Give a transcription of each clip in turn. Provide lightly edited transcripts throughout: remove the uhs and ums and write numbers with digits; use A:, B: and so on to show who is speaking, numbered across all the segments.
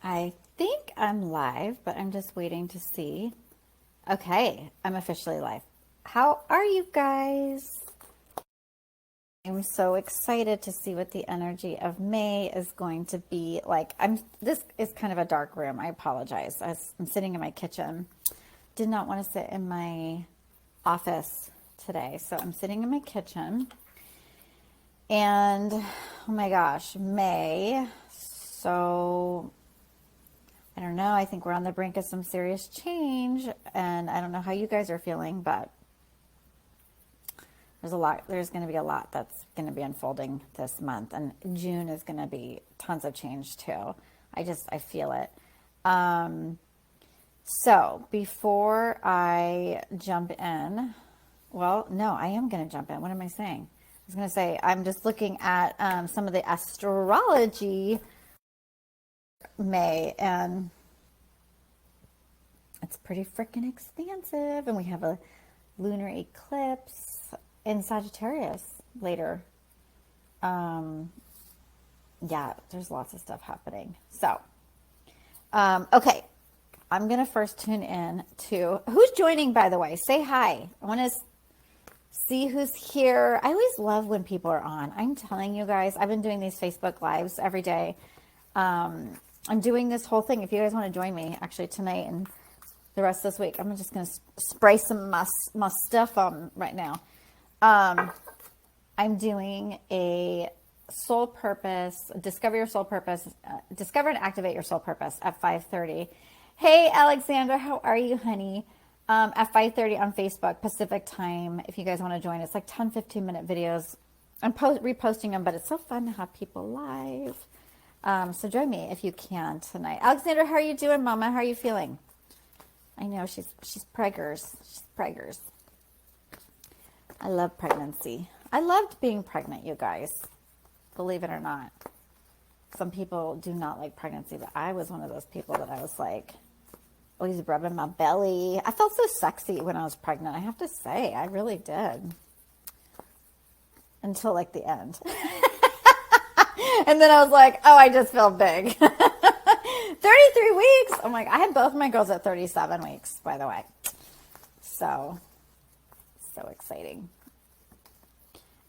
A: I think I'm live, but I'm just waiting to see. Okay, I'm officially live. How are you guys? I'm so excited to see what the energy of May is going to be like. This is kind of a dark room. I apologize. I'm sitting in my kitchen. Did not want to sit in my office today, so I'm sitting in my kitchen. And oh my gosh, May. So I don't know. I think we're on the brink of some serious change, and I don't know how you guys are feeling, but there's going to be a lot that's going to be unfolding this month, and June is going to be tons of change too. I feel it. So before I jump in, well, no, I am going to jump in. What am I saying? I was going to say, I'm just looking at some of the astrology May, and it's pretty freaking expansive. And we have a lunar eclipse in Sagittarius later. Yeah, there's lots of stuff happening. So, okay, I'm going to first tune in to who's joining, by the way. Say hi. I want to see who's here. I always love when people are on. I'm telling you guys, I've been doing these Facebook Lives every day. I'm doing this whole thing. If you guys want to join me, actually tonight and the rest of this week, I'm just going to spray some my stuff on right now. I'm doing a soul purpose, discover your soul purpose, discover and activate your soul purpose at 5:30. Hey, Alexandra, how are you, honey? At 5:30 on Facebook, Pacific time, if you guys want to join. It's like 10, 15-minute videos. I'm reposting them, but it's so fun to have people live. So join me if you can tonight. Alexandra, how are you doing, Mama? How are you feeling? I know she's preggers. She's preggers. I love pregnancy. I loved being pregnant, you guys. Believe it or not. Some people do not like pregnancy, but I was one of those people that I was like, always rubbing my belly. I felt so sexy when I was pregnant. I have to say, I really did. Until like the end. And then I was like, oh, I just feel big. 33 weeks. Oh my, I had both my girls at 37 weeks, by the way. So exciting.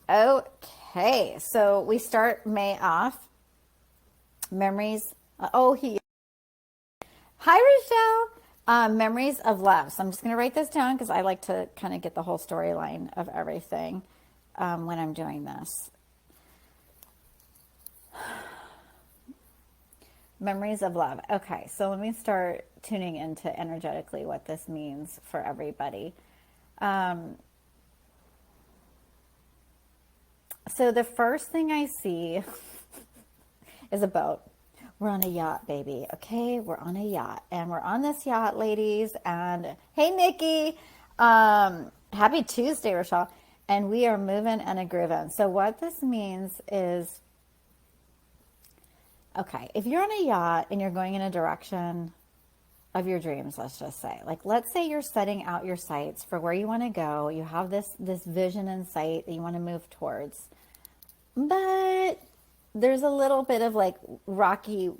A: Okay, so we start May off. Memories. Hi, Rochelle. Memories of love. So I'm just going to write this down because I like to kind of get the whole storyline of everything when I'm doing this. Memories of love. Okay, so let me start tuning into energetically what this means for everybody. So the first thing I see is a boat. We're on a yacht, baby. Okay, we're on a yacht, and we're on this yacht, ladies. And hey, Nikki, happy Tuesday, Rochelle. And we are moving and a grooving. So what this means is, okay, if you're on a yacht and you're going in a direction of your dreams, let's just say, like, let's say you're setting out your sights for where you want to go. You have this vision in sight that you want to move towards, but there's a little bit of like rocky,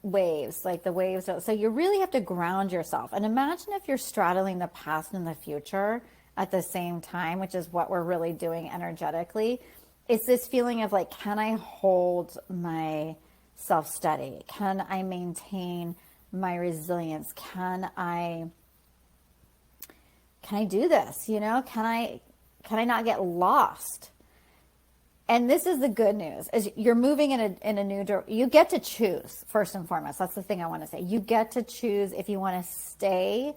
A: waves, like the waves. So you really have to ground yourself. And imagine if you're straddling the past and the future at the same time, which is what we're really doing energetically. It's this feeling of like, can I hold my self-study? Can I maintain my resilience? Can I do this? Can I not get lost? And this is the good news: is you're moving in a new direction. You get to choose, first and foremost. That's the thing I want to say. You get to choose if you want to stay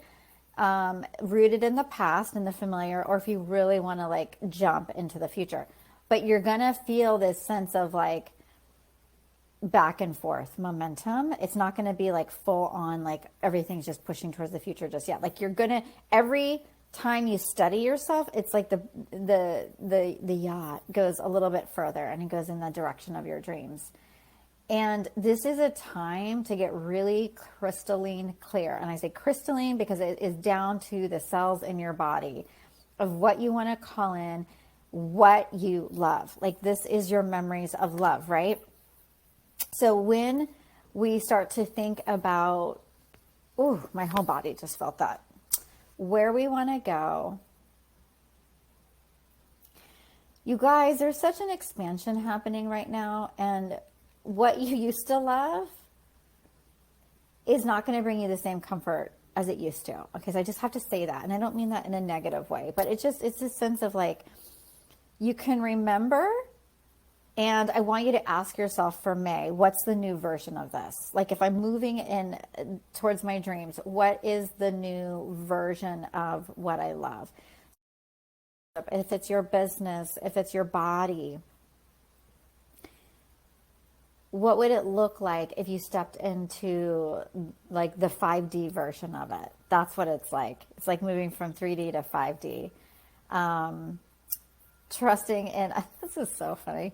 A: rooted in the past and the familiar, or if you really want to like jump into the future. But you're gonna feel this sense of like back and forth momentum. It's not gonna be like full on like everything's just pushing towards the future just yet. Like you're gonna, every time you study yourself, it's like the yacht goes a little bit further and it goes in the direction of your dreams. And this is a time to get really crystalline clear. And I say crystalline because it is down to the cells in your body of what you want to call in, what you love. Like this is your memories of love, right? So when we start to think about, ooh, my whole body just felt that, where we want to go. You guys, there's such an expansion happening right now, and what you used to love is not going to bring you the same comfort as it used to. Okay, so I just have to say that, and I don't mean that in a negative way, but it's a sense of like, you can remember, and I want you to ask yourself for May, what's the new version of this? Like, if I'm moving in towards my dreams, what is the new version of what I love? If it's your business, if it's your body, what would it look like if you stepped into like the 5D version of it? That's what it's like. It's like moving from 3D to 5D. Trusting in, this is so funny.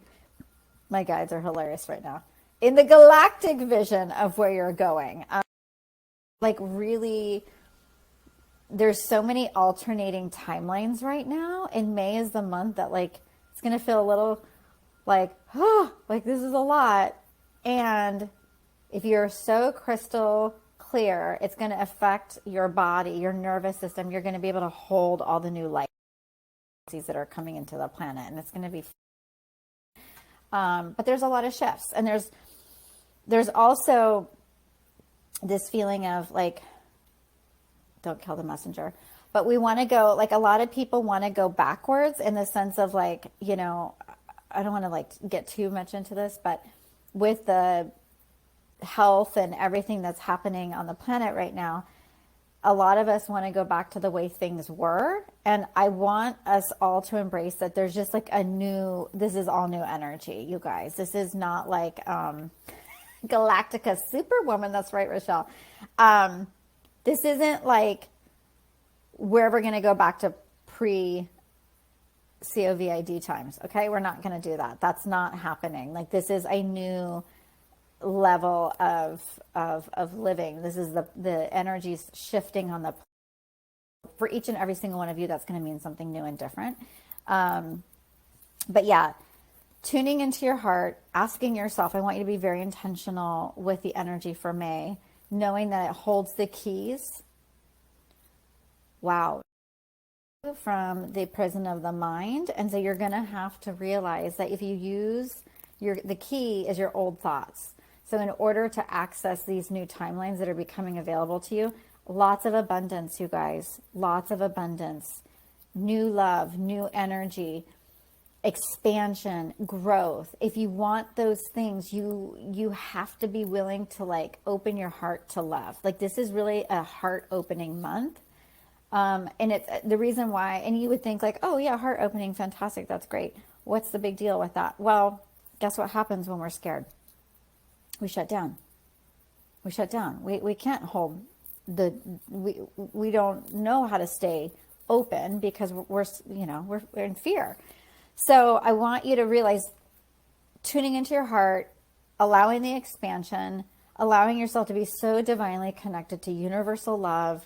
A: My guides are hilarious right now. In the galactic vision of where you're going. Like really, there's so many alternating timelines right now. And May is the month that like, it's going to feel a little like, oh, like this is a lot. And if you're so crystal clear, it's going to affect your body, your nervous system. You're going to be able to hold all the new light that are coming into the planet. And it's going to be, but there's a lot of shifts. And there's also this feeling of like, don't kill the messenger, but we want to go, like a lot of people want to go backwards in the sense of like, you know, I don't want to like get too much into this, but with the health and everything that's happening on the planet right now, a lot of us want to go back to the way things were. And I want us all to embrace that there's just like this is all new energy, you guys. This is not like Galactica Superwoman. That's right, Rochelle. This isn't like we're ever going to go back to pre-COVID times. Okay. We're not going to do that. That's not happening. Like this is a new level of living. This is the energies shifting on for each and every single one of you. That's going to mean something new and different. But yeah, tuning into your heart, asking yourself, I want you to be very intentional with the energy for May, knowing that it holds the keys. Wow. From the prison of the mind. And so you're going to have to realize that if you use the key is your old thoughts. So in order to access these new timelines that are becoming available to you, lots of abundance, you guys, lots of abundance, new love, new energy, expansion, growth. If you want those things, you have to be willing to like open your heart to love. Like this is really a heart opening month. And it's the reason why, and you would think like, oh yeah, heart opening, fantastic. That's great. What's the big deal with that? Well, guess what happens when we're scared? We shut down. We shut down. We can't hold we don't know how to stay open because we're in fear. So I want you to realize tuning into your heart, allowing the expansion, allowing yourself to be so divinely connected to universal love,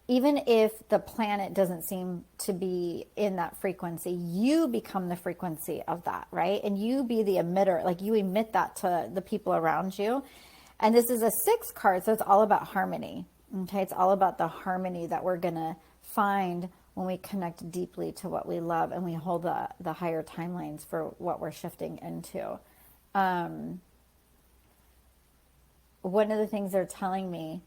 A: even if the planet doesn't seem to be in that frequency, you become the frequency of that, right? And you be the emitter, like you emit that to the people around you. And this is a 6 card, so it's all about harmony. Okay, it's all about the harmony that we're going to find when we connect deeply to what we love and we hold the higher timelines for what we're shifting into. One of the things they're telling me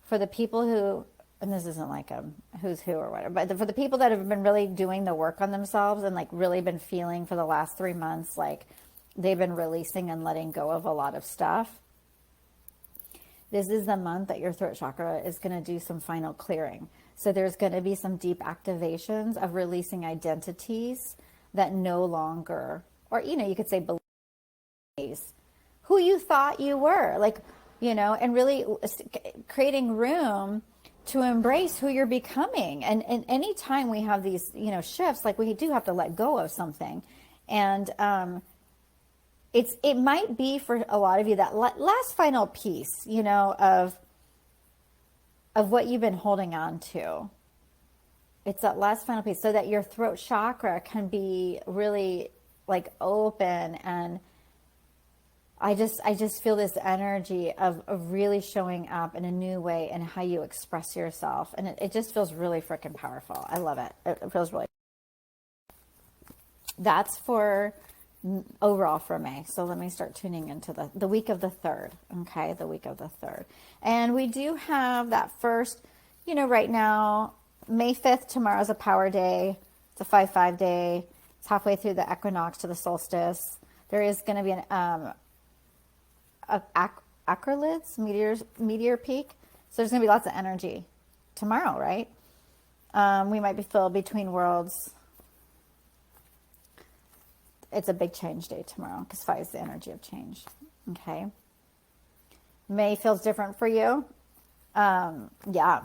A: for the people who, and this isn't like a who's who or whatever, but for the people that have been really doing the work on themselves and like really been feeling for the last 3 months, like they've been releasing and letting go of a lot of stuff. This is the month that your throat chakra is going to do some final clearing. So there's going to be some deep activations of releasing identities that no longer, or, you could say beliefs, who you thought you were, like, and really creating room to embrace who you're becoming. And anytime we have these, shifts, like we do have to let go of something. And, it might be for a lot of you that last final piece, of what you've been holding on to. It's that last final piece so that your throat chakra can be really like open and I just feel this energy of really showing up in a new way and how you express yourself. And it just feels really freaking powerful. I love it. It feels really, that's for overall for May. So let me start tuning into the week of the 3rd. Okay. The week of the 3rd. And we do have that first, right now, May 5th, tomorrow's a power day. It's a 5/5 day. It's halfway through the equinox to the solstice. There is going to be an, Acrolids meteor peak. So there's going to be lots of energy tomorrow, right? We might be filled between worlds. It's a big change day tomorrow because 5 is the energy of change. Okay. May feels different for you. Yeah.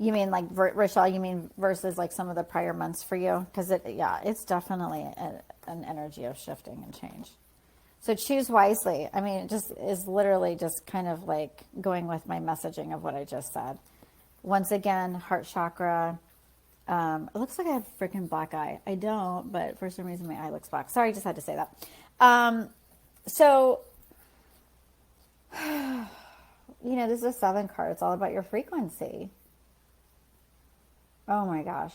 A: You mean like, Rochelle, you mean versus like some of the prior months for you? Because it's definitely an energy of shifting and change. So choose wisely. I mean, it just is literally just kind of like going with my messaging of what I just said. Once again, heart chakra. It looks like I have a freaking black eye. I don't, but for some reason my eye looks black. Sorry, I just had to say that. So, this is a 7 card. It's all about your frequency. Oh my gosh.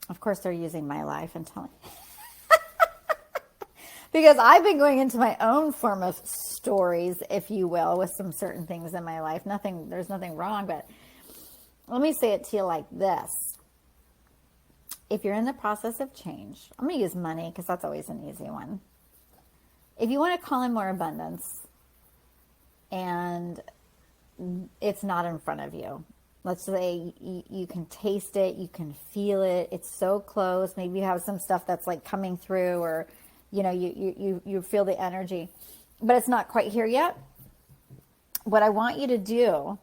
A: Of course they're using my life and telling because I've been going into my own form of stories, if you will, with some certain things in my life. There's nothing wrong, but let me say it to you like this. If you're in the process of change, I'm going to use money because that's always an easy one. If you want to call in more abundance and it's not in front of you, let's say you can taste it, you can feel it, it's so close. Maybe you have some stuff that's like coming through, or you feel the energy, but it's not quite here yet. What I want you to do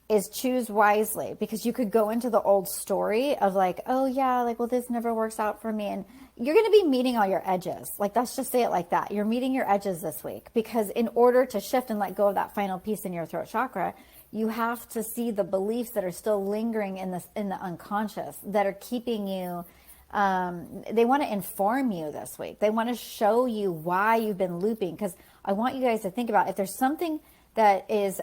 A: is choose wisely, because you could go into the old story of like, oh yeah, like, well, this never works out for me. And you're going to be meeting all your edges. Like, let's just say it like that. You're meeting your edges this week, because in order to shift and let go of that final piece in your throat chakra, you have to see the beliefs that are still lingering in the unconscious that are keeping you. They want to inform you this week. They want to show you why you've been looping. Because I want you guys to think about, if there's something that is,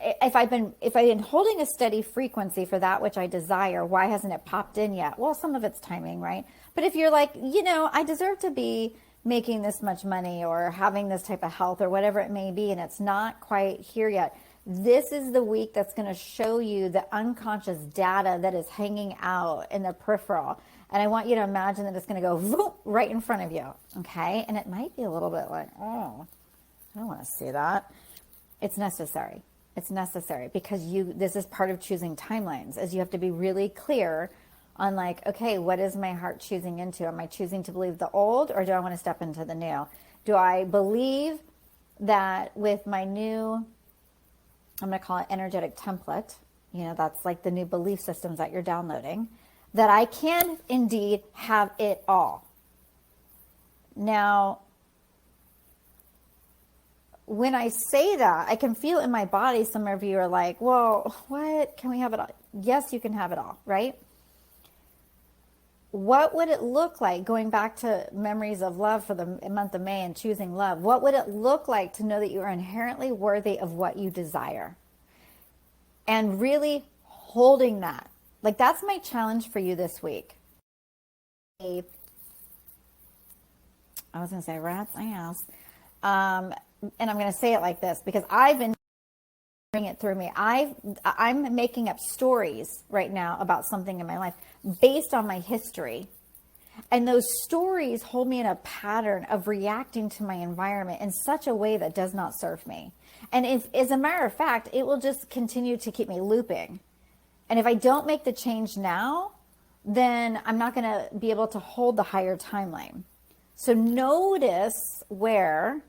A: if I've been holding a steady frequency for that which I desire, why hasn't it popped in yet? Well, some of it's timing, right? But if you're like, I deserve to be making this much money or having this type of health or whatever it may be, and it's not quite here yet, this is the week that's going to show you the unconscious data that is hanging out in the peripheral. And I want you to imagine that it's going to go whoop, right in front of you. Okay. And it might be a little bit like, oh, I don't want to see that. It's necessary. It's necessary because this is part of choosing timelines, as you have to be really clear on like, okay, what is my heart choosing into? Am I choosing to believe the old, or do I want to step into the new? Do I believe that with my new, I'm going to call it energetic template, that's like the new belief systems that you're downloading, that I can indeed have it all? Now, when I say that, I can feel in my body, some of you are like, well, what? Can we have it all? Yes, you can have it all, right? What would it look like, going back to memories of love for the month of May and choosing love? What would it look like to know that you are inherently worthy of what you desire? And really holding that. Like, that's my challenge for you this week. I was going to say rat's ass. And I'm going to say it like this because I've been bring it through me. I'm making up stories right now about something in my life based on my history. And those stories hold me in a pattern of reacting to my environment in such a way that does not serve me. And if, as a matter of fact, it will just continue to keep me looping. And if I don't make the change now, then I'm not going to be able to hold the higher timeline. So notice where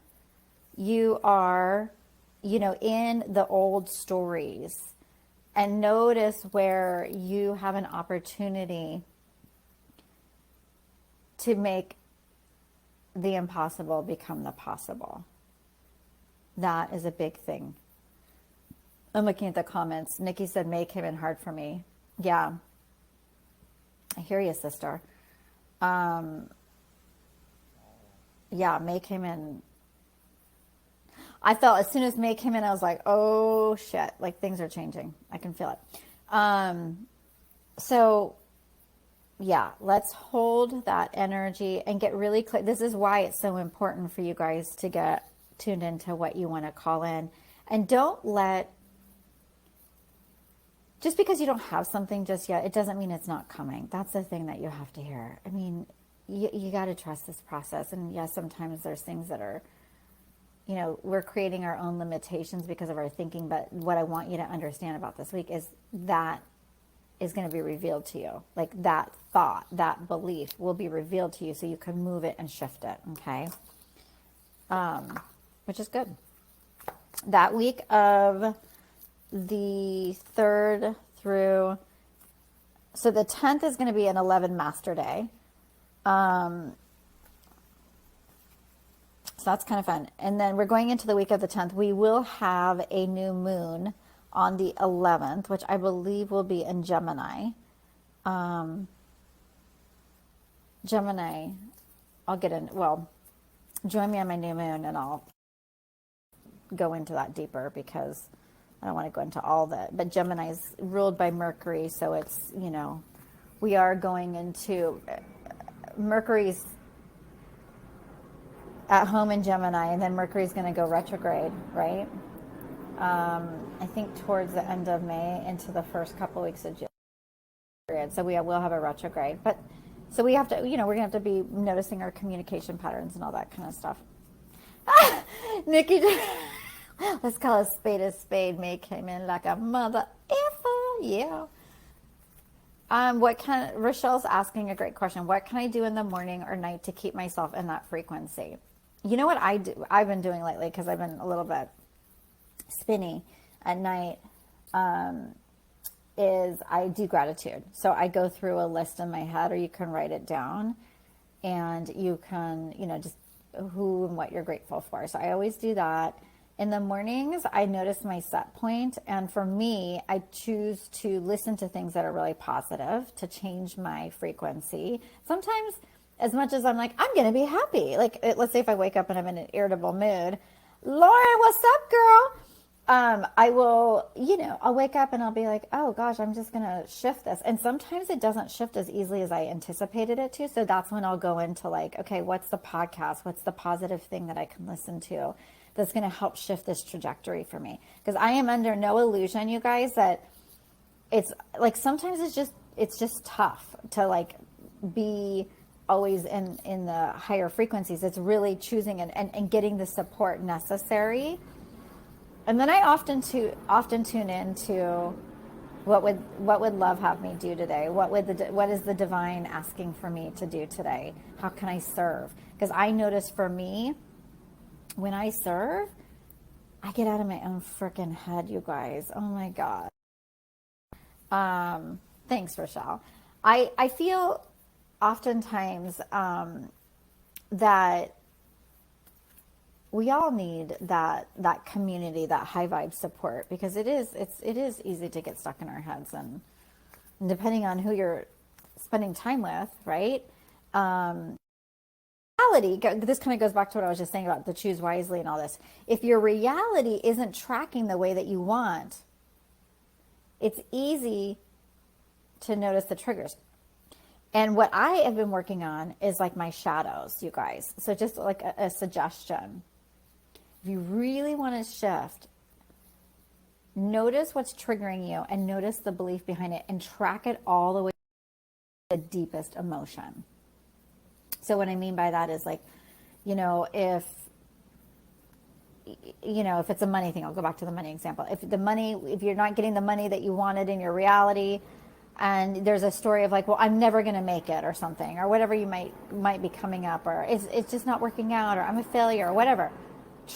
A: you are, in the old stories, and notice where you have an opportunity to make the impossible become the possible. That is a big thing. I'm looking at the comments. Nikki said May came in hard for me. Yeah. I hear you, sister. Yeah, May came in. I felt as soon as May came in, I was like, oh shit, like things are changing. I can feel it. So yeah, let's hold that energy and get really clear. This is why it's so important for you guys to get tuned into what you want to call in. And don't let, just because you don't have something just yet, it doesn't mean it's not coming. That's the thing that you have to hear. I mean, you got to trust this process. And yes, sometimes there's things that are, we're creating our own limitations because of our thinking. But what I want you to understand about this week is that is going to be revealed to you. Like that thought, that belief will be revealed to you so you can move it and shift it. Okay. Which is good. That week of the 3rd through, so the 10th is going to be an 11 master day. So that's kind of fun. And then we're going into the week of the 10th. We will have a new moon on the 11th, which I believe will be in Gemini. Gemini, I'll get in, well, join me on my new moon and I'll go into that deeper because I don't want to go into all that. But Gemini is ruled by Mercury, so it's, we are going into Mercury's at home in Gemini, and then Mercury's going to go retrograde, right? I think towards the end of May into the first couple weeks of June. So we will have a retrograde. But so we have to, we're going to have to be noticing our communication patterns and all that kind of stuff. Nikki, let's call a spade. May came in like a mother effer. Yeah. Rochelle's asking a great question. What can I do in the morning or night to keep myself in that frequency? You know what I've been doing lately, because I've been a little bit spinny at night, is I do gratitude. So I go through a list in my head, or you can write it down, and you can, just who and what you're grateful for. So I always do that. In the mornings, I notice my set point, and for me, I choose to listen to things that are really positive to change my frequency. Sometimes, as much as I'm like, I'm going to be happy. Like, let's say if I wake up and I'm in an irritable mood, Lauren, what's up, girl? I will, I'll wake up and I'll be like, oh gosh, I'm just going to shift this. And sometimes it doesn't shift as easily as I anticipated it to. So that's when I'll go into like, okay, what's the podcast? What's the positive thing that I can listen to that's going to help shift this trajectory for me? Because I am under no illusion, you guys, that it's like, sometimes it's just tough to like be always in the higher frequencies. It's really choosing and getting the support necessary. And then I often tune into what would love have me do today? What is the divine asking for me to do today? How can I serve? Because I notice for me, when I serve, I get out of my own freaking head, you guys. Oh my God. Thanks, Rochelle. I feel oftentimes that we all need that community, that high vibe support, because it is easy to get stuck in our heads, and depending on who you're spending time with, right? Reality, this kind of goes back to what I was just saying about the choose wisely and all this. If your reality isn't tracking the way that you want, it's easy to notice the triggers. And what I have been working on is like my shadows, you guys. So just like a suggestion. If you really want to shift, notice what's triggering you and notice the belief behind it and track it all the way to the deepest emotion. So what I mean by that is like, if it's a money thing, I'll go back to the money example. If you're not getting the money that you wanted in your reality, and there's a story of like, well, I'm never going to make it or something, or whatever you might be coming up, or it's just not working out, or I'm a failure, or whatever.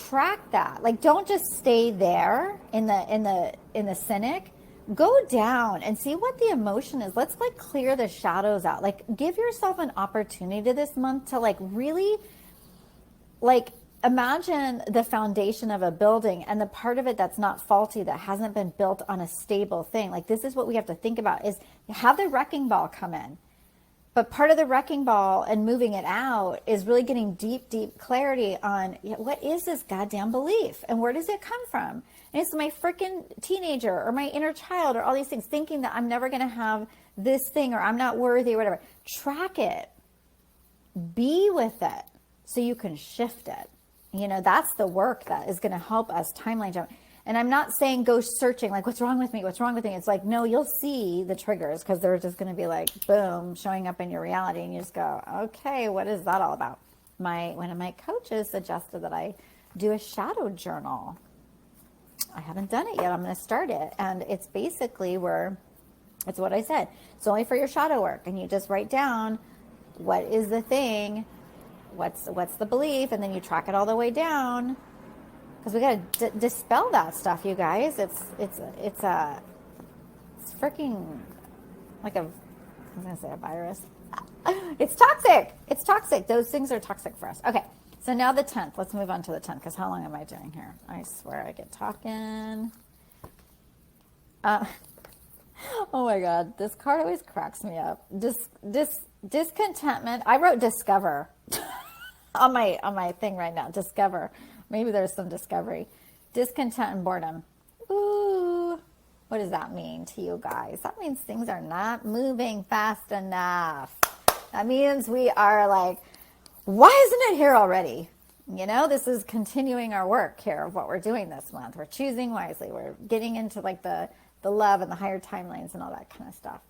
A: Track that. Like, don't just stay there in the cynic. Go down and see what the emotion is. Let's like clear the shadows out. Like, give yourself an opportunity this month to like really like imagine the foundation of a building and the part of it that's not faulty, that hasn't been built on a stable thing. Like, this is what we have to think about, is have the wrecking ball come in. But part of the wrecking ball and moving it out is really getting deep, deep clarity on what is this goddamn belief and where does it come from? And it's my freaking teenager or my inner child or all these things thinking that I'm never going to have this thing or I'm not worthy or whatever. Track it. Be with it so you can shift it. You know, that's the work that is going to help us timeline jump. And I'm not saying go searching, like, what's wrong with me? What's wrong with me? It's like, no, you'll see the triggers because they're just going to be like, boom, showing up in your reality. And you just go, okay, what is that all about? One of my coaches suggested that I do a shadow journal. I haven't done it yet. I'm going to start it. And it's basically it's what I said. It's only for your shadow work. And you just write down what is the thing, what's the belief, and then you track it all the way down. Because we got to dispel that stuff, you guys. It's freaking like I was going to say a virus. It's toxic. It's toxic. Those things are toxic for us. Okay. So now the 10th. Let's move on to the 10th because how long am I doing here? I swear I get talking. Oh my God. This card always cracks me up. Discontentment. I wrote discover on my thing right now. Discover. Maybe there's some discovery. Discontent and boredom. Ooh, what does that mean to you guys? That means things are not moving fast enough. That means we are like, why isn't it here already? You know, this is continuing our work here of what we're doing this month. We're choosing wisely. We're getting into like the love and the higher timelines and all that kind of stuff.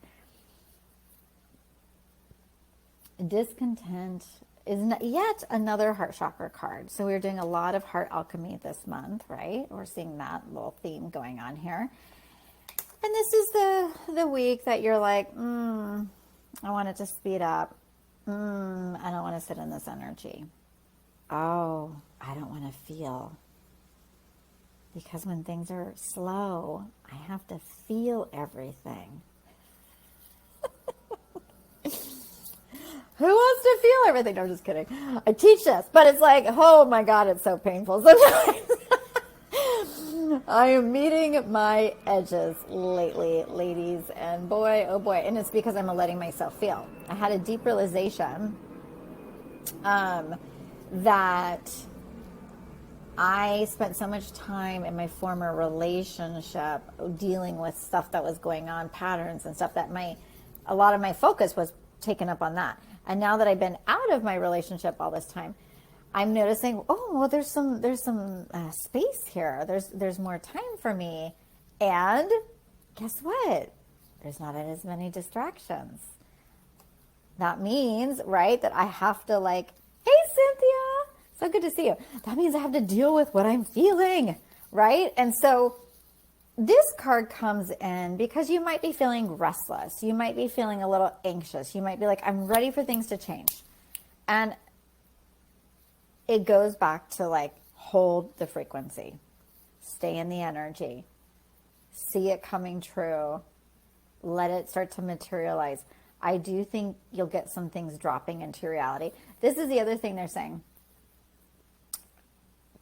A: Discontent is yet another heart chakra card. So we're doing a lot of heart alchemy this month, right? We're seeing that little theme going on here. And this is the week that you're like, I want it to speed up. I don't want to sit in this energy. Oh, I don't want to feel. Because when things are slow, I have to feel everything. Who wants to feel everything? No, I'm just kidding. I teach this, but it's like, oh my God, it's so painful sometimes. I am meeting my edges lately, ladies, and boy, oh boy. And it's because I'm letting myself feel. I had a deep realization that I spent so much time in my former relationship dealing with stuff that was going on, patterns and stuff that a lot of my focus was taken up on that. And now that I've been out of my relationship all this time, I'm noticing, oh, well, there's some space here. There's more time for me. And guess what? There's not as many distractions. That means, right, that I have to like, hey, Cynthia, so good to see you. That means I have to deal with what I'm feeling, right? And so this card comes in because you might be feeling restless. You might be feeling a little anxious. You might be like, I'm ready for things to change. And it goes back to like, hold the frequency, stay in the energy, see it coming true, let it start to materialize. I do think you'll get some things dropping into your reality. This is the other thing they're saying.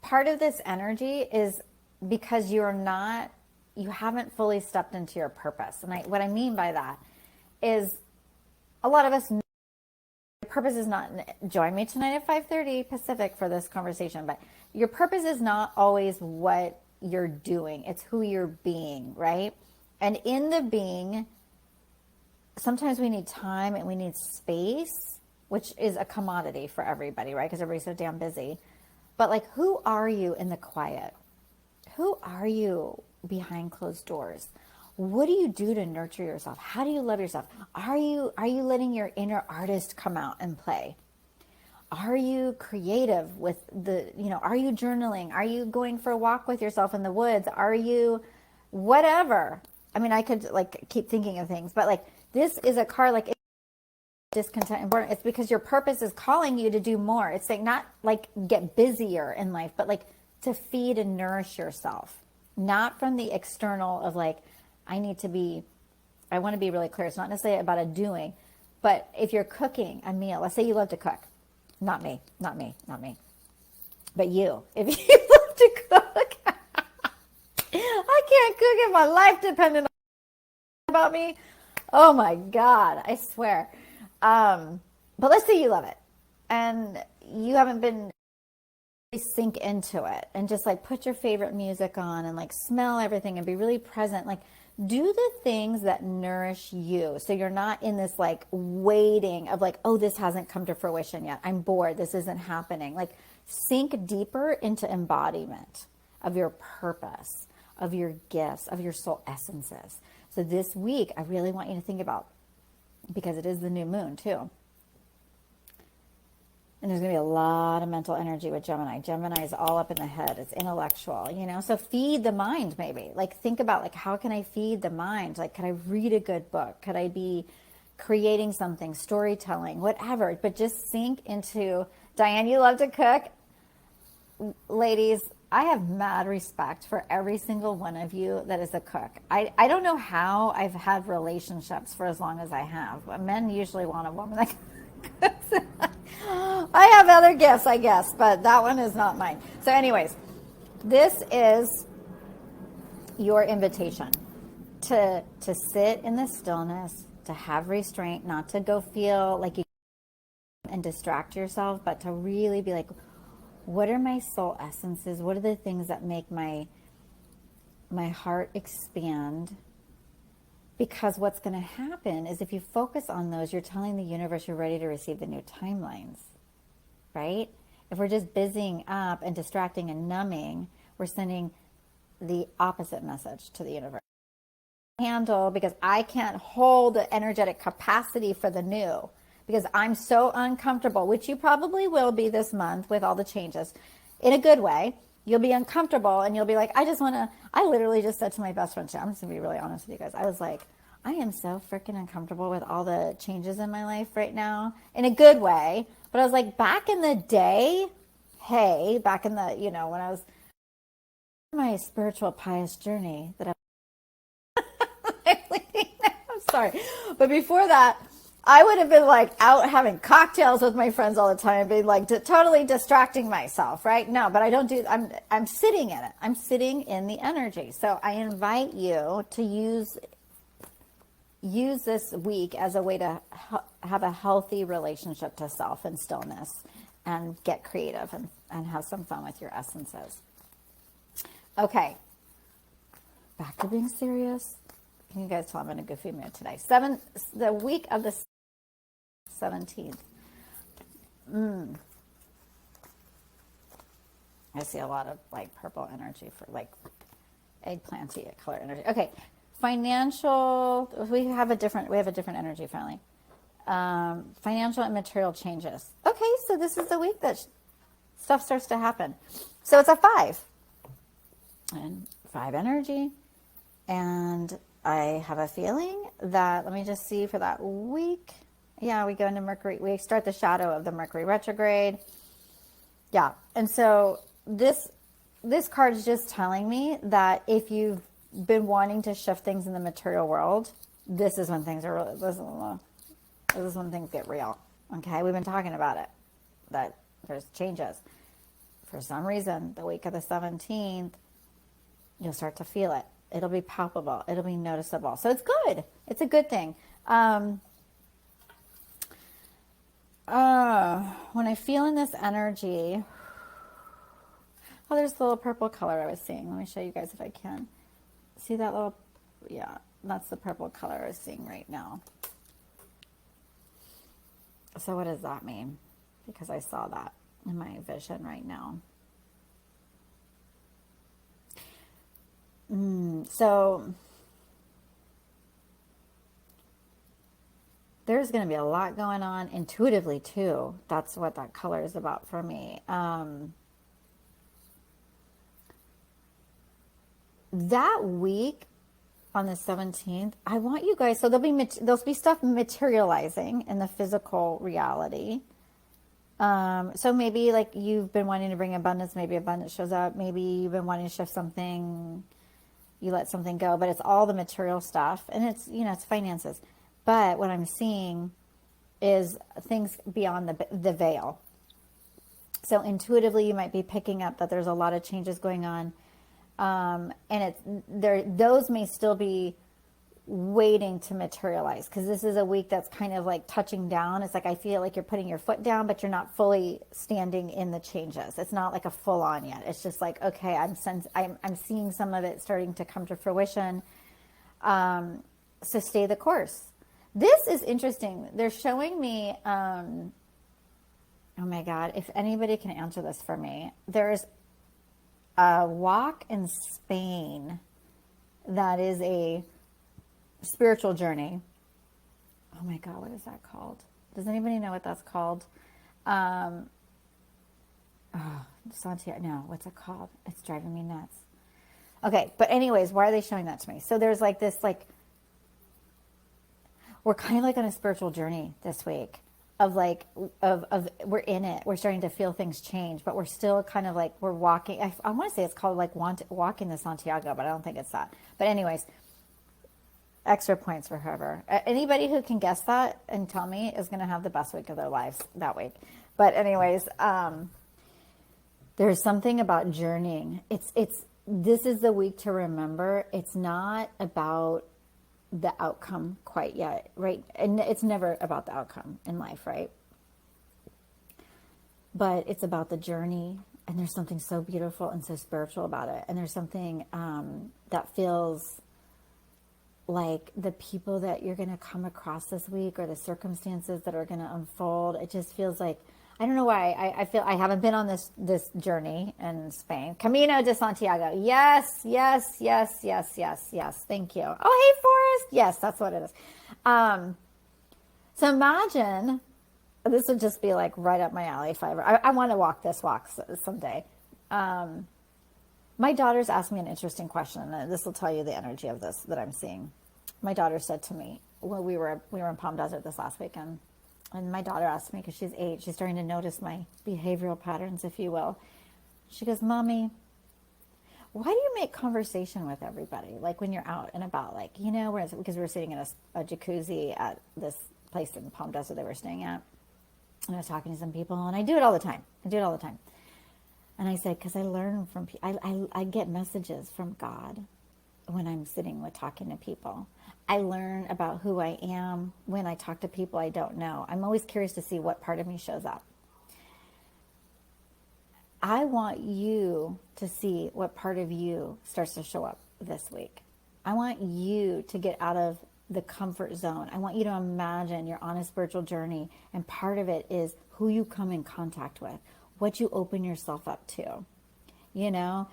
A: Part of this energy is because you haven't fully stepped into your purpose. And what I mean by that is a lot of us know your purpose is not, join me tonight at 5:30 Pacific for this conversation, but your purpose is not always what you're doing. It's who you're being, right? And in the being, sometimes we need time and we need space, which is a commodity for everybody, right? Because everybody's so damn busy. But like, who are you in the quiet? Who are you behind closed doors? What do you do to nurture yourself? How do you love yourself? Are you letting your inner artist come out and play? Are you creative with are you journaling? Are you going for a walk with yourself in the woods? Are you whatever? I mean, I could like keep thinking of things, but like this is a card like discontent and boredom. It's because your purpose is calling you to do more. It's like not like get busier in life, but like to feed and nourish yourself. Not from the external of like, I want to be really clear. It's not necessarily about a doing, but if you're cooking a meal, let's say you love to cook, not me, but you, if you love to cook, I can't cook if my life depended on about me. Oh my God, I swear. But let's say you love it and you haven't been sink into it and just like put your favorite music on and like smell everything and be really present. Like do the things that nourish you. So you're not in this like waiting of like, oh, this hasn't come to fruition yet. I'm bored. This isn't happening. Like sink deeper into embodiment of your purpose, of your gifts, of your soul essences. So this week, I really want you to think about, because it is the new moon too. And there's going to be a lot of mental energy with Gemini. Gemini is all up in the head. It's intellectual, you know? So feed the mind maybe. Like think about like, how can I feed the mind? Like, could I read a good book? Could I be creating something, storytelling, whatever? But just sink into, Diane, you love to cook. Ladies, I have mad respect for every single one of you that is a cook. I don't know how I've had relationships for as long as I have. Men usually want a woman that cooks. I have other gifts, I guess, but that one is not mine. So anyways, this is your invitation to sit in the stillness, to have restraint, not to go feel like you and distract yourself, but to really be like, what are my soul essences? What are the things that make my heart expand? Because what's going to happen is if you focus on those, you're telling the universe you're ready to receive the new timelines, right? If we're just busying up and distracting and numbing, we're sending the opposite message to the universe. Handle, because I can't hold the energetic capacity for the new, because I'm so uncomfortable, which you probably will be this month with all the changes in a good way. You'll be uncomfortable and you'll be like, I literally just said to my best friend, I'm just gonna be really honest with you guys. I was like, I am so freaking uncomfortable with all the changes in my life right now in a good way. But I was like, back in the day, back in the, when I was my spiritual pious journey that I'm sorry. But before that, I would have been like out having cocktails with my friends all the time, being like totally distracting myself, right? No, but I don't do, I'm sitting in it. I'm sitting in the energy. So I invite you to use this week as a way to have a healthy relationship to self and stillness and get creative and have some fun with your essences. Okay. Back to being serious. Can you guys tell I'm in a goofy mood today? The week of the 17th. I see a lot of like purple energy for like eggplanty color energy. Okay, financial. We have a different energy finally. Financial and material changes. Okay, so this is the week that stuff starts to happen. So it's a 5 and 5 energy, and I have a feeling that, let me just see for that week. Yeah, we go into Mercury. We start the shadow of the Mercury retrograde. Yeah. And so this card is just telling me that if you've been wanting to shift things in the material world, this is when things are really, this is when things get real. Okay. We've been talking about it, that there's changes. For some reason, the week of the 17th, you'll start to feel it. It'll be palpable. It'll be noticeable. So it's good. It's a good thing. When I feel in this energy, there's the little purple color I was seeing. Let me show you guys if I can. See that little, yeah, that's the purple color I was seeing right now. So what does that mean? Because I saw that in my vision right now. So there's going to be a lot going on intuitively too. That's what that color is about for me. That week on the 17th, I want you guys, so there'll be stuff materializing in the physical reality. So maybe like you've been wanting to bring abundance, maybe abundance shows up. Maybe you've been wanting to shift something, you let something go, but it's all the material stuff, and it's, it's finances. But what I'm seeing is things beyond the veil. So intuitively, you might be picking up that there's a lot of changes going on. And those may still be waiting to materialize, because this is a week that's kind of like touching down. It's like I feel like you're putting your foot down, but you're not fully standing in the changes. It's not like a full on yet. It's just like, okay, I'm seeing some of it starting to come to fruition. So stay the course. This is interesting. They're showing me, oh my God, if anybody can answer this for me, there's a walk in Spain that is a spiritual journey. Oh my God, what is that called? Does anybody know what that's called? Santiago, no, what's it called? It's driving me nuts. Okay, but anyways, why are they showing that to me? So there's like this, like, we're kind of like on a spiritual journey this week of like, of we're in it. We're starting to feel things change, but we're still kind of like, we're walking. I want to say it's called like walking to Santiago, but I don't think it's that. But anyways, extra points for whoever. Anybody who can guess that and tell me is going to have the best week of their lives that week. But anyways, there's something about journeying. This is the week to remember. It's not about the outcome quite yet, right? And it's never about the outcome in life, right? But it's about the journey, and there's something so beautiful and so spiritual about it. And there's something that feels like the people that you're going to come across this week, or the circumstances that are going to unfold. It just feels like, I don't know why, I feel I haven't been on this journey in Spain. Camino de Santiago. Yes. Thank you. Oh, hey, Forrest. Yes, that's what it is. So imagine, this would just be like right up my alley if I want to walk this walk someday. My daughter's asked me an interesting question, and this will tell you the energy of this that I'm seeing. My daughter said to me, well, we were in Palm Desert this last weekend, and my daughter asked me, because she's 8, she's starting to notice my behavioral patterns, if you will. She goes, Mommy, why do you make conversation with everybody? Like when you're out and about, like, you know, because we were sitting in a jacuzzi at this place in Palm Desert that we're staying at. And I was talking to some people, and I do it all the time. And I said, because I learn from people. I get messages from God when I'm sitting with talking to people. I learn about who I am when I talk to people I don't know. I'm always curious to see what part of me shows up. I want you to see what part of you starts to show up this week. I want you to get out of the comfort zone. I want you to imagine you're on a spiritual journey, and part of it is who you come in contact with, what you open yourself up to. You know,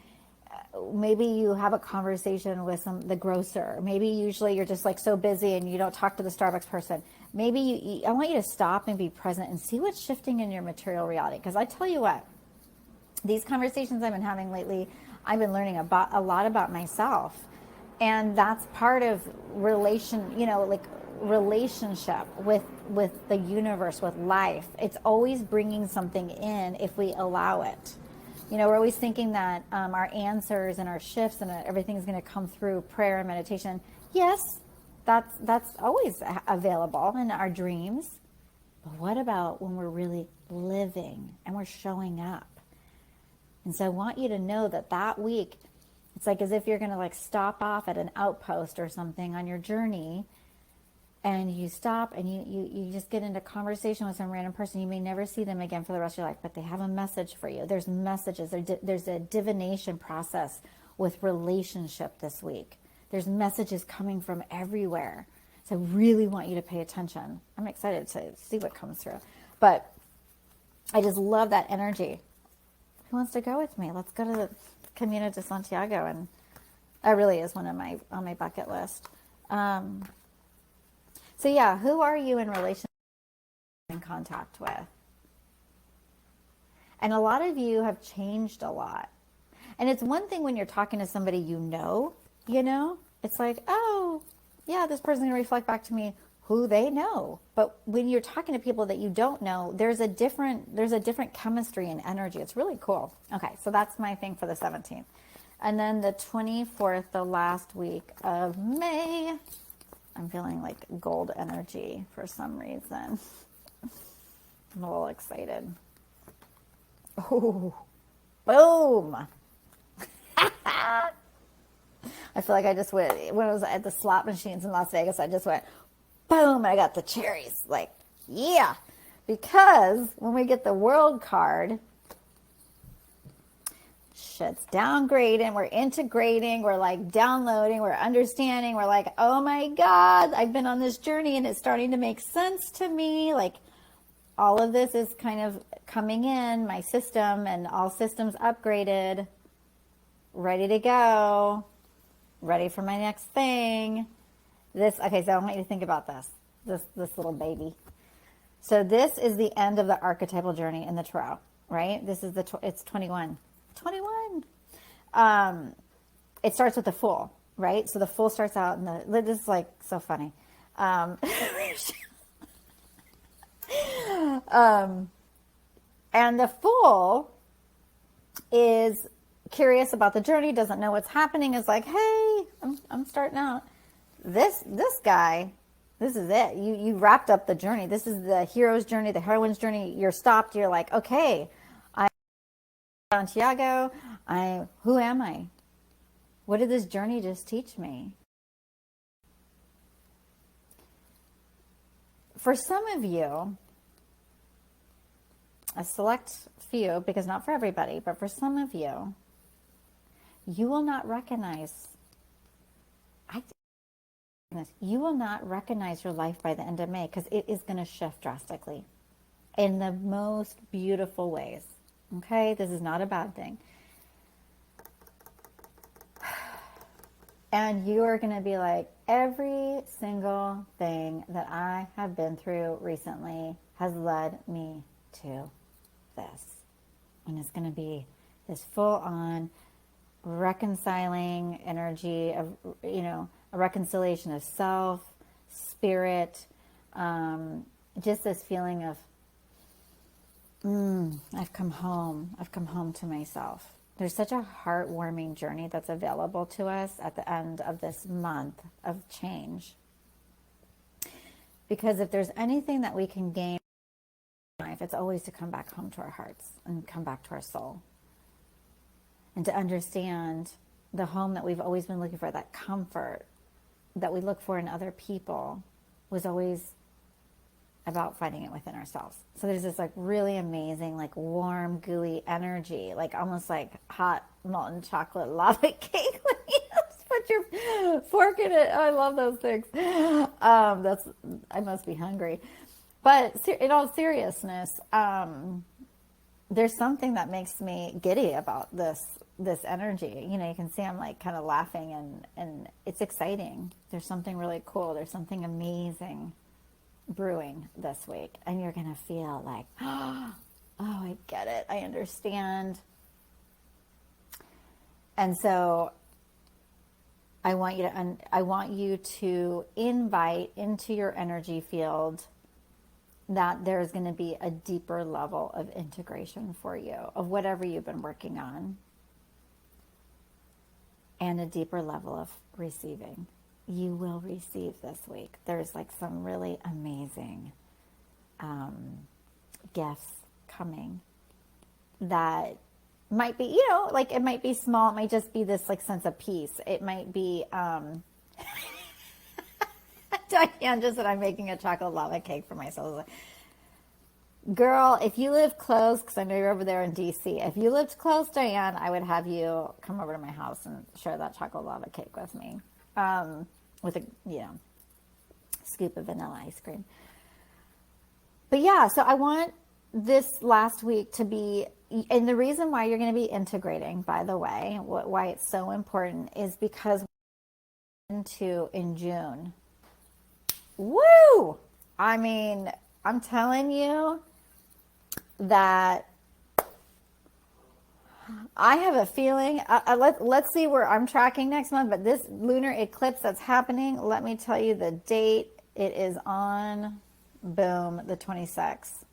A: maybe you have a conversation with the grocer. Maybe usually you're just like so busy and you don't talk to the Starbucks person. Maybe I want you to stop and be present and see what's shifting in your material reality. Because I tell you what, these conversations I've been having lately, I've been learning a lot about myself. And that's part of relationship with the universe, with life. It's always bringing something in if we allow it. You know, we're always thinking that our answers and our shifts and everything's going to come through prayer and meditation. Yes, that's always available in our dreams. But what about when we're really living and we're showing up? And so I want you to know that week, it's like as if you're going to like stop off at an outpost or something on your journey, and you stop and you just get into conversation with some random person. You may never see them again for the rest of your life, but they have a message for you. There's messages. There's a divination process with relationship this week. There's messages coming from everywhere. So I really want you to pay attention. I'm excited to see what comes through. But I just love that energy. Who wants to go with me? Let's go to the Camino de Santiago. And that really is one of on my bucket list. So yeah, who are you in relationship in contact with? And a lot of you have changed a lot. And it's one thing when you're talking to somebody you know, it's like, oh, yeah, this person's going to reflect back to me who they know. But when you're talking to people that you don't know, there's a different chemistry and energy. It's really cool. Okay, so that's my thing for the 17th. And then the 24th, the last week of May, I'm feeling like gold energy for some reason. I'm a little excited. Oh, boom. I I feel like I just went, when I was at the slot machines in Las Vegas, I just went, boom, and I got the cherries. Like, yeah. Because when we get the world card, shit's downgrading, we're integrating, we're like downloading, we're understanding, we're like, oh my God, I've been on this journey and it's starting to make sense to me. Like, all of this is kind of coming in my system, and all systems upgraded, ready to go, ready for my next thing. Okay, so I want you to think about this little baby. So this is the end of the archetypal journey in the Tarot, right? This is it's 21. 21. It starts with the Fool, right? So the Fool starts out, this is like so funny. And the Fool is curious about the journey, doesn't know what's happening, is like, hey, I'm starting out. This guy, this is it. You wrapped up the journey. This is the hero's journey, the heroine's journey. You're stopped. You're like, okay, I'm Santiago. Who am I? What did this journey just teach me? For some of you, a select few, because not for everybody, but for some of you, you will not recognize, you will not recognize your life by the end of May, because it is going to shift drastically in the most beautiful ways. Okay? This is not a bad thing. And you are going to be like, every single thing that I have been through recently has led me to this. And it's going to be this full-on reconciling energy of, a reconciliation of self, spirit, just this feeling of, I've come home. I've come home to myself. There's such a heartwarming journey that's available to us at the end of this month of change. Because if there's anything that we can gain in life, it's always to come back home to our hearts and come back to our soul. And to understand the home that we've always been looking for, that comfort that we look for in other people, was always about finding it within ourselves. So there's this like really amazing, like warm, gooey energy, like almost like hot molten chocolate lava cake when you just put your fork in it. Oh, I love those things. I must be hungry. But in all seriousness, there's something that makes me giddy about this energy. You can see I'm like kind of laughing, and it's exciting. There's something really cool. There's something amazing brewing this week, and you're gonna feel like, oh, I get it, I understand. And so I want you to invite into your energy field that there's going to be a deeper level of integration for you of whatever you've been working on, and a deeper level of receiving. You will receive this week. There's like some really amazing gifts coming that might be, like it might be small. It might just be this like sense of peace. It might be, Diane just said I'm making a chocolate lava cake for myself. Girl, if you live close, because I know you're over there in DC, if you lived close, Diane, I would have you come over to my house and share that chocolate lava cake with me. With a, scoop of vanilla ice cream. But yeah, so I want this last week to be, and the reason why you're going to be integrating, by the way, why it's so important is because in June. Woo! I mean, I'm telling you that I have a feeling, let's see where I'm tracking next month, but this lunar eclipse that's happening, let me tell you the date. It is on, boom, the 26th.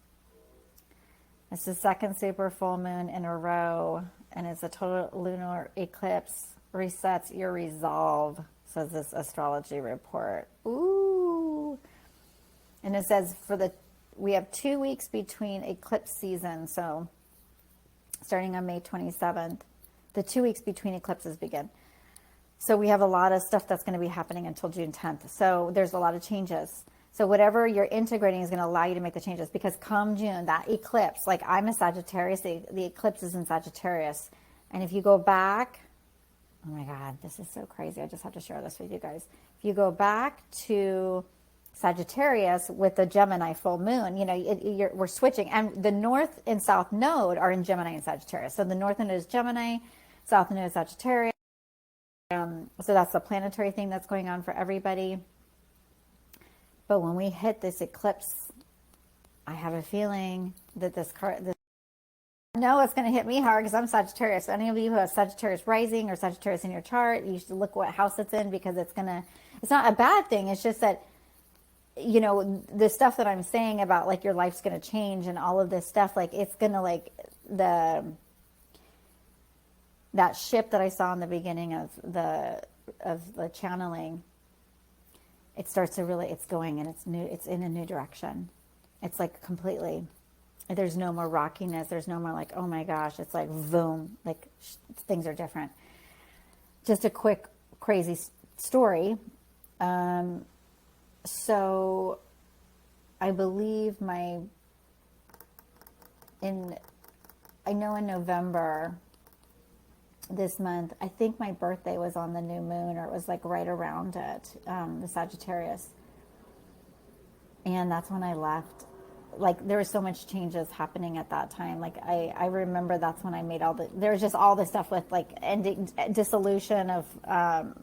A: It's the second super full moon in a row, and it's a total lunar eclipse. Resets your resolve, says this astrology report. Ooh. And it says we have 2 weeks between eclipse season, so starting on May 27th, the 2 weeks between eclipses begin. So we have a lot of stuff that's going to be happening until June 10th. So there's a lot of changes. So whatever you're integrating is going to allow you to make the changes, because come June, that eclipse, like I'm a Sagittarius, the eclipse is in Sagittarius. And if you go back, oh my God, this is so crazy. I just have to share this with you guys. If you go back to Sagittarius with the Gemini full moon, you know, we're switching. And the North and South node are in Gemini and Sagittarius. So the North node is Gemini, South node is Sagittarius. So that's the planetary thing that's going on for everybody. But when we hit this eclipse, I have a feeling that this I know it's going to hit me hard because I'm Sagittarius. So any of you who have Sagittarius rising or Sagittarius in your chart, you should look what house it's in, because it's not a bad thing. It's just that, you know, the stuff that I'm saying about like your life's going to change and all of this stuff, like it's going to like that ship that I saw in the beginning of the channeling, it starts to really, it's going and it's new, it's in a new direction. It's like completely, there's no more rockiness. There's no more like, oh my gosh, it's like boom, like things are different. Just a quick, crazy story. So I believe I know in November this month, I think my birthday was on the new moon, or it was like right around it, the Sagittarius. And that's when I left. Like there was so much changes happening at that time. Like I remember that's when I made there was just all this stuff with like ending, dissolution of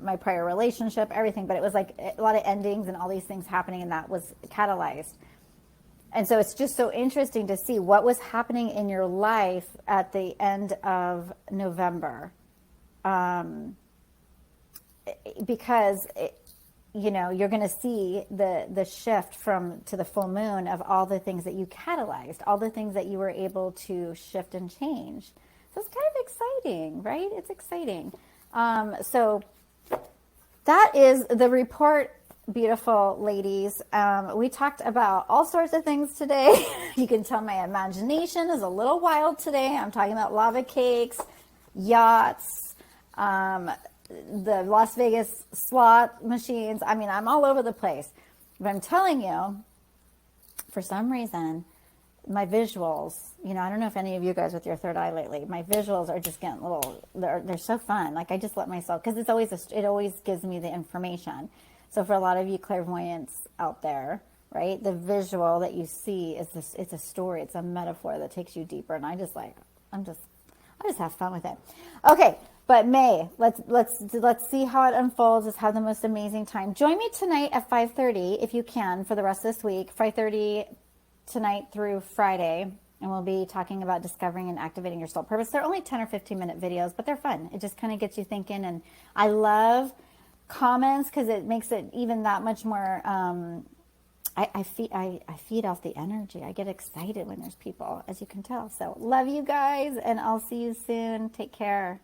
A: my prior relationship, everything. But it was like a lot of endings and all these things happening, and that was catalyzed. And so it's just so interesting to see what was happening in your life at the end of November. Because, you know, you're going to see the shift to the full moon of all the things that you catalyzed, all the things that you were able to shift and change. So it's kind of exciting, right? It's exciting. So that is the report. Beautiful ladies. We talked about all sorts of things today. You can tell my imagination is a little wild today. I'm talking about lava cakes, yachts, the Las Vegas slot machines. I mean, I'm all over the place. But I'm telling you, for some reason, my visuals, you know, I don't know if any of you guys with your third eye lately, my visuals are just getting they're so fun. Like I just let myself, because it always gives me the information. So for a lot of you clairvoyants out there, right, the visual that you see is this, it's a story, it's a metaphor that takes you deeper. And I just have fun with it. Okay, but May, let's see how it unfolds. Let's have the most amazing time. Join me tonight at 5:30 if you can for the rest of this week, 5:30 tonight through Friday. And we'll be talking about discovering and activating your soul purpose. They're only 10 or 15 minute videos, but they're fun. It just kind of gets you thinking. And I love comments because it makes it even that much more, I feed off the energy. I get excited when there's people, as you can tell. So love you guys, and I'll see you soon. Take care.